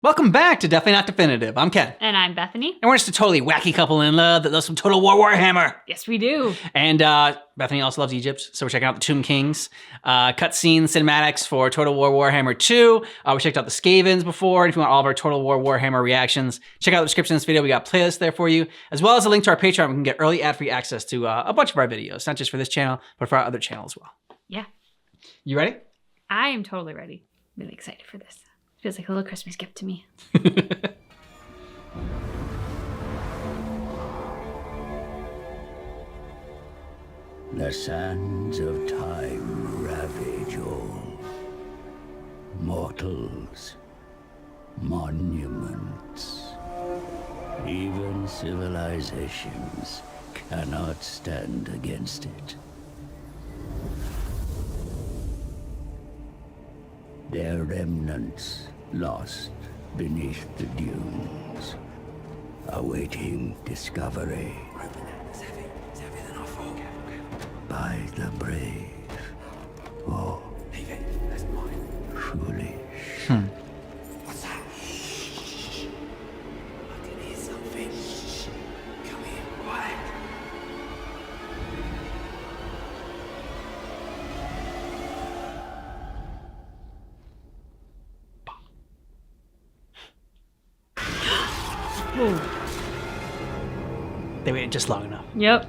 Welcome back to Definitely Not Definitive. I'm Ken. And I'm Bethany. And we're just a totally wacky couple in love that loves some Total War Warhammer. Yes, we do. And Bethany also loves Egypt, so we're checking out the Tomb Kings cutscene cinematics for Total War Warhammer 2. We checked out the Skavens before, and if you want all of our Total War Warhammer reactions, check out the description of this video. We got playlists there for you, as well as a link to our Patreon. We can get early ad-free access to a bunch of our videos, not just for this channel, but for our other channel as well. Yeah. You ready? I am totally ready. Really excited for this. Feels like a little Christmas gift to me. The sands of time ravage all. Mortals, monuments, even civilizations cannot stand against it. Their remnants lost beneath the dunes, awaiting discovery by the brave or foolish. What's that? I can hear something. Come here, quiet. They waited just long enough. Yep.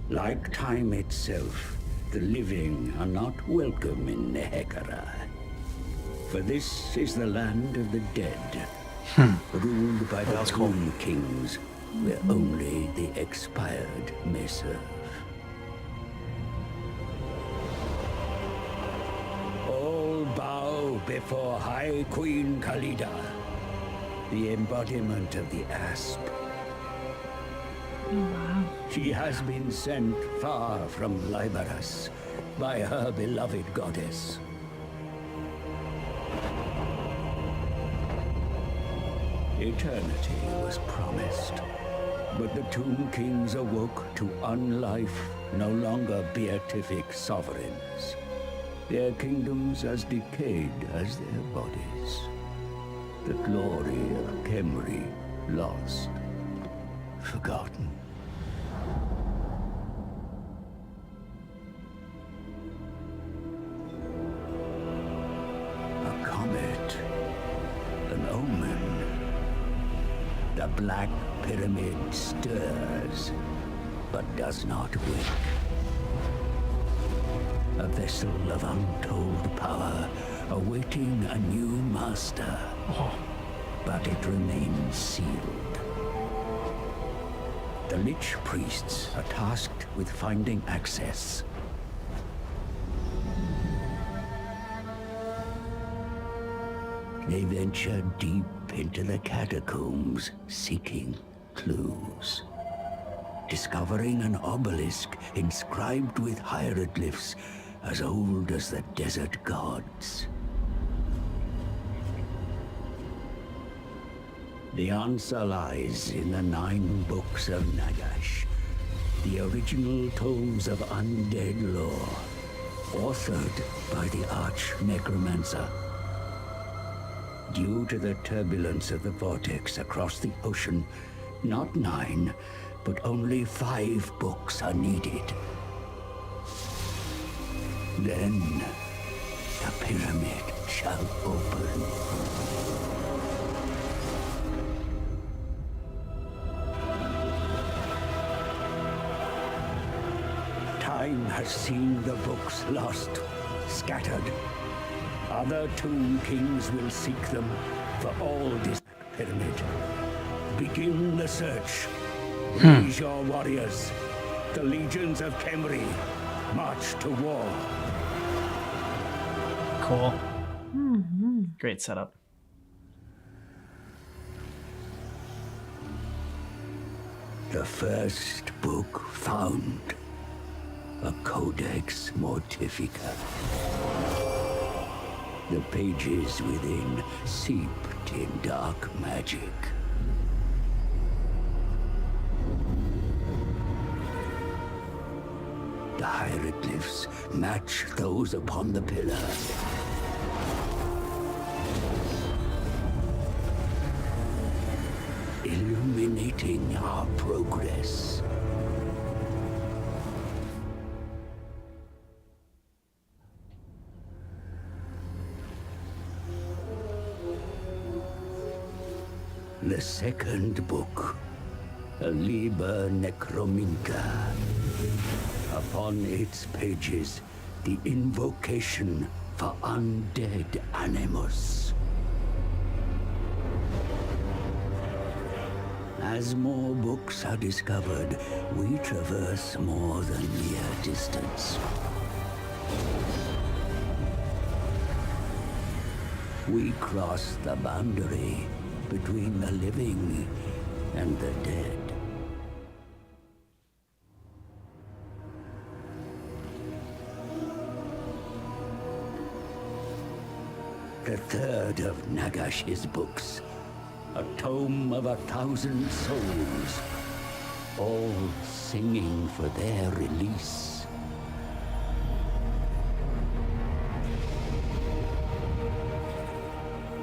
Like time itself, the living are not welcome in Nehekara. For this is the land of the dead, ruled by the Tomb Kings, where only the expired may serve. All bow before High Queen Khalida, the embodiment of the Asp. Wow. She has been sent far from Liberus by her beloved goddess. Eternity was promised, but the Tomb Kings awoke to unlife, no longer beatific sovereigns. Their kingdoms as decayed as their bodies. The glory of Khemri lost, forgotten. A comet, an omen. The Black Pyramid stirs, but does not wake. A vessel of untold power, awaiting a new master. But it remains sealed. The Lich Priests are tasked with finding access. They venture deep into the catacombs, seeking clues. Discovering an obelisk inscribed with hieroglyphs as old as the desert gods. The answer lies in the 9 books of Nagash, the original tomes of undead lore, authored by the Arch-Necromancer. Due to the turbulence of the vortex across the ocean, not 9, but only 5 books are needed. Then, the pyramid shall open. Time has seen the books lost, scattered. Other Tomb Kings will seek them for all this pyramid. Begin the search. Raise your warriors. The legions of Khemri march to war. Cool. Great setup. The first book found. A Codex Mortifica. The pages within seeped in dark magic. The hieroglyphs match those upon the pillar. illuminating our progress. The second book, Liber Necrominca. Upon its pages, the invocation for undead animus. As more books are discovered, we traverse more than mere distance. We cross the boundary between the living and the dead. The third of Nagash's books, a tome of 1,000 souls, all singing for their release.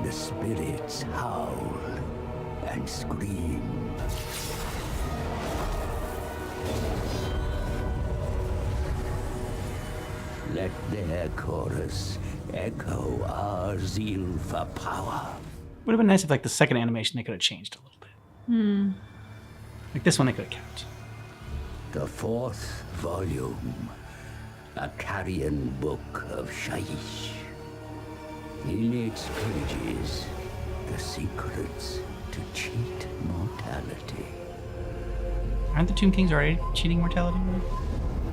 The spirits howl and scream. Let their chorus echo our zeal for power. Would have been nice if, like, the second animation they could have changed a little bit. Like this one they could have kept. The fourth volume, a carrion book of Shaiish. In its pages, the secrets to cheat mortality. Aren't the Tomb Kings already cheating mortality?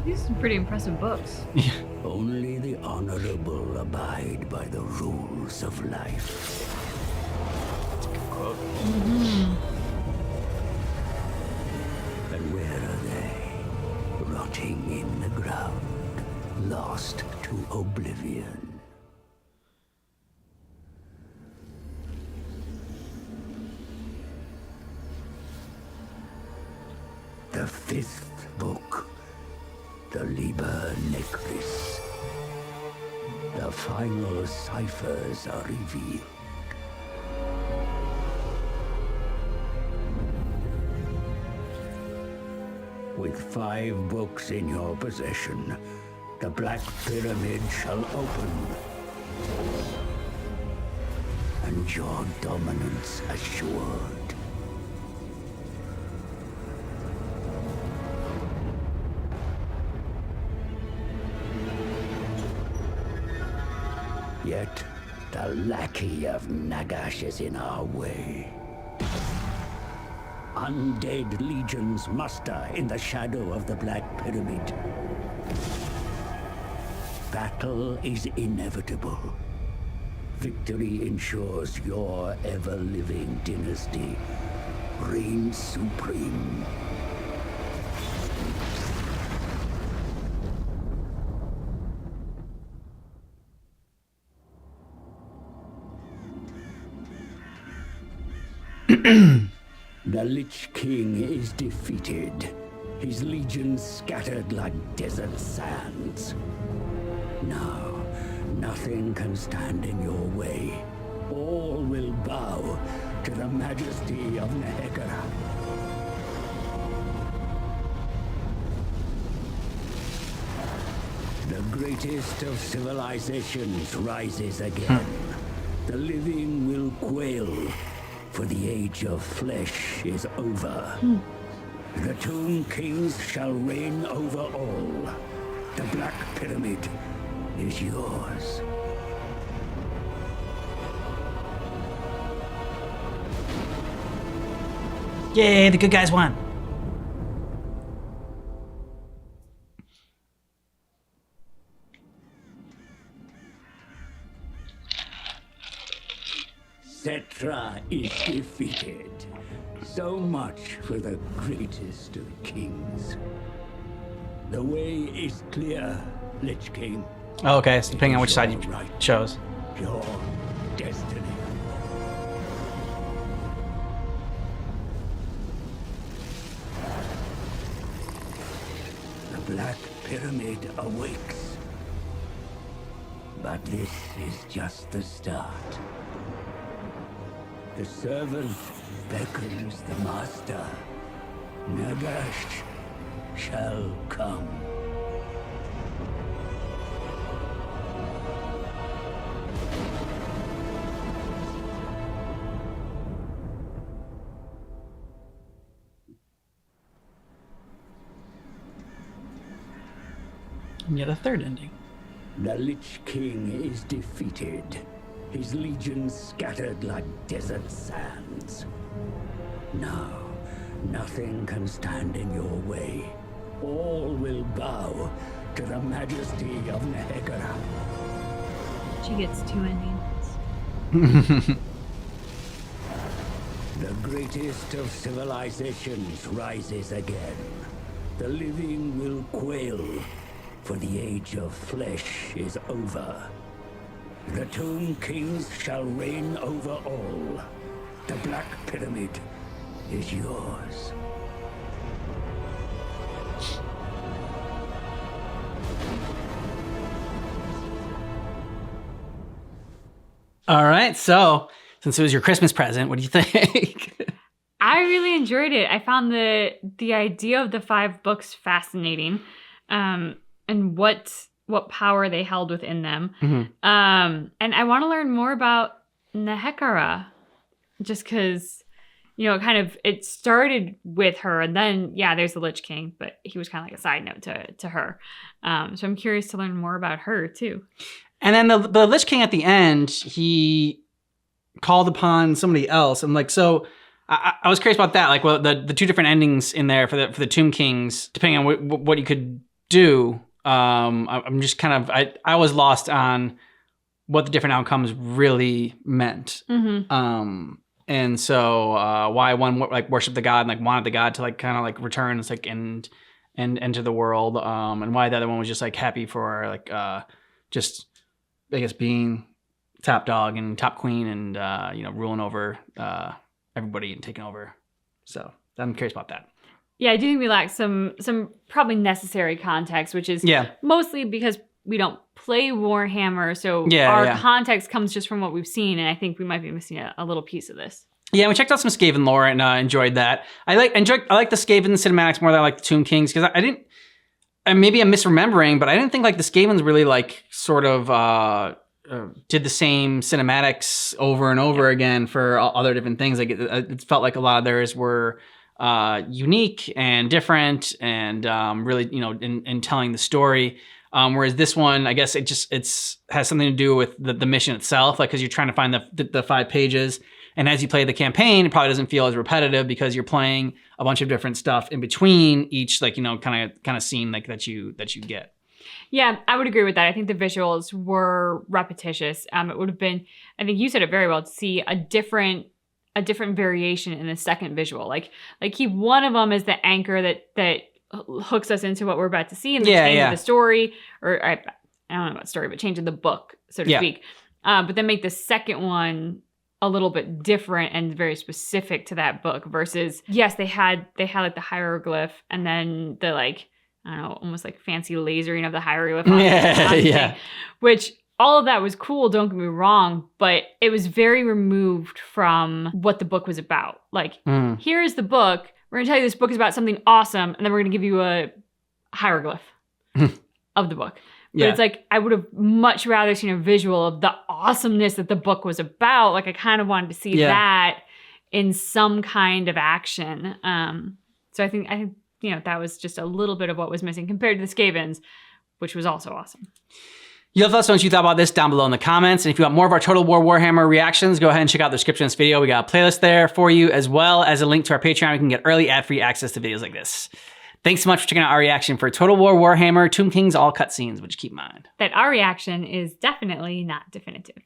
These are some pretty impressive books. Yeah. Only the honorable abide by the rules of life. And where are they? Rotting in the ground, lost to oblivion. The fifth book, the Liber Necris. The final ciphers are revealed. With 5 books in your possession, the Black Pyramid shall open. And your dominance assured. Yet, the lackey of Nagash is in our way. Undead legions muster in the shadow of the Black Pyramid. Battle is inevitable. Victory ensures your ever-living dynasty reigns supreme. The Lich King is defeated, his legions scattered like desert sands. Now, nothing can stand in your way. All will bow to the majesty of Nehegara. The greatest of civilizations rises again. The living will quail. For the age of flesh is over. The Tomb Kings shall reign over all. The Black Pyramid is yours. Yay, the good guys won. Cetra is defeated. So much for the greatest of kings. The way is clear, Lich King. Oh, okay, so depending on which side you chose. Your destiny. The Black Pyramid awakes. But this is just the start. The servant beckons the master. Nagash shall come. And yeah, the third ending. The Lich King is defeated. His legions scattered like desert sands. Now, nothing can stand in your way. All will bow to the majesty of Nehegara. She gets 2 endings. The greatest of civilizations rises again. The living will quail, for the age of flesh is over. The Tomb Kings shall reign over all. The Black Pyramid is yours. All right, so since it was your Christmas present, what do you think? I really enjoyed it. I found the idea of the 5 books fascinating, and what power they held within them. Mm-hmm. And I want to learn more about Nehekara, just because, you know, it started with her, and then there's the Lich King, but he was kind of like a side note to her. So I'm curious to learn more about her too. And then the Lich King at the end, he called upon somebody else. And like, so I was curious about that. Like, well, the 2 different endings in there for the Tomb Kings, depending on what you could do. I'm just kind of, I was lost on what the different outcomes really meant. Mm-hmm. And so why one like worshiped the god and like wanted the god to like kind of like return, it's like and enter the world. And why the other one was just like happy for like just, I guess, being top dog and top queen and ruling over everybody and taking over. So I'm curious about that. Yeah, I do think we lack some probably necessary context, which is mostly because we don't play Warhammer, so our context comes just from what we've seen, and I think we might be missing a little piece of this. Yeah, we checked out some Skaven lore and enjoyed that. I like the Skaven cinematics more than I like the Tomb Kings, because I didn't. Maybe I'm misremembering, but I didn't think like the Skavens really like sort of did the same cinematics over and over again for other different things. Like it felt like a lot of theirs were unique and different and really, in telling the story. Whereas this one, I guess it has something to do with the mission itself, like because you're trying to find the 5 pages. And as you play the campaign, it probably doesn't feel as repetitive because you're playing a bunch of different stuff in between each, like, kind of scene like that you get. Yeah, I would agree with that. I think the visuals were repetitious. It would have been, I think you said it very well, to see a different variation in the second visual. Like keep one of them as the anchor that hooks us into what we're about to see in the change of the story, or I don't know about story, but change of the book, so to speak. But then make the second one a little bit different and very specific to that book versus, yes, they had like the hieroglyph and then the like, I don't know, almost like fancy lasering of the hieroglyph. Which all of that was cool, don't get me wrong, but it was very removed from what the book was about. Like, here's the book. We're going to tell you this book is about something awesome, and then we're going to give you a hieroglyph of the book. But it's like, I would have much rather seen a visual of the awesomeness that the book was about. Like, I kind of wanted to see that in some kind of action. So I think that was just a little bit of what was missing compared to the Skavens, which was also awesome. You'll let us know what you thought about this down below in the comments. And if you want more of our Total War Warhammer reactions, go ahead and check out the description of this video. We got a playlist there for you, as well as a link to our Patreon. You can get early ad-free access to videos like this. Thanks so much for checking out our reaction for Total War Warhammer Tomb Kings all cutscenes, which keep in mind that our reaction is definitely not definitive.